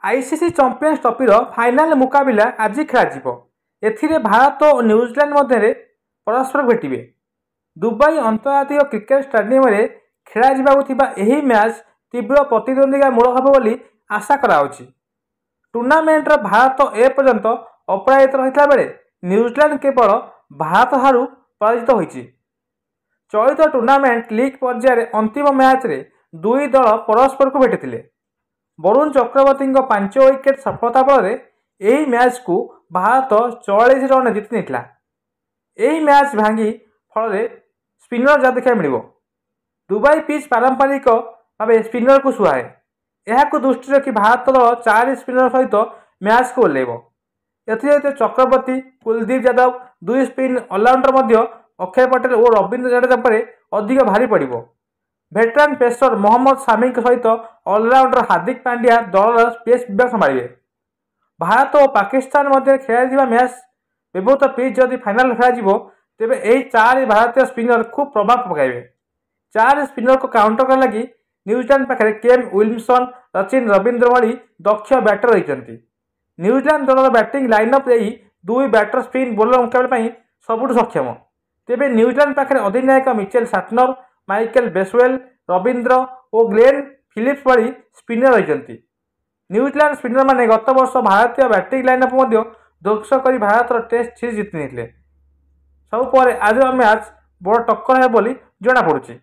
ICC champions trophy final मुकाबिला आज खेल एथिरे भारत और न्यूजीलैंड मध्य परस्पर भेटे। दुबई अंतर्जातीय क्रिकेट स्टेडियम में खेल मैच तीव्र प्रतिद्वंदिता मूलक हे बोली आशा कराउछि। टूर्नामेंट भारत एपर्यंत अपराजित रही बेले न्यूजीलैंड केवल भारत हारू पराजित होइछि। चलित टूर्नामेंट लीग पर्यायर अंतिम मैच रे दुई दल परस्पर को भेटी। वरुण चक्रवर्ती 5 विकेट सफलता बल यही मैच को भारत 44 रन जीति नहीं। यही मैच भांगी फल स्पिनर जहाँ देखा मिल। दुबई पिच पारंपरिक भाव स्पिनर को सुहाए। यह दृष्टि रखी भारत दल 4 स्पिनर सहित मैच को ओह्लैब। चक्रवर्ती, कुलदीप यादव, 2 स्पिन अलराउंडर अक्षय पटेल और रवींद्र जडेजा पर अधिक भारी पड़ो। वेटरान पेसर मोहम्मद शामी सहित अलराउंडर हार्दिक पांड्या दल पेस विभाग संभाले। भारत और पाकिस्तान मध्य खेल मैच व्यवहृत पिच जदि फाइनाल खेल तेज यही 4 भारतीय स्पिनर खूब प्रभाव पकाइबे। 4 स्पिनर को काउंटर करने लगी न्यूजीलैंड पाखे केन विलियमसन, सचिन रवींद्र भली दक्ष बैटर रही। न्यूजीलैंड दल बैटिंग लाइनअप यही 2 बैटर स्पिन बोलर मुकाबला सबुठ सक्षम। तेज न्यूजीलैंड पाखे अधिनायक मिचेल साटनर, माइकल बेसवेल, रवींद्र और ग्लेन फिलिप्स भली स्पिनर रही। न्यूजीलैंड स्पिनर माने गत वर्ष भारतीय बैटिंग लाइनअप ध्वंस कर भारत टेस्ट सीरीज जीति नहीं। सब पर आज मैच बड़ टक्कर है बोली जना पड़ुछि।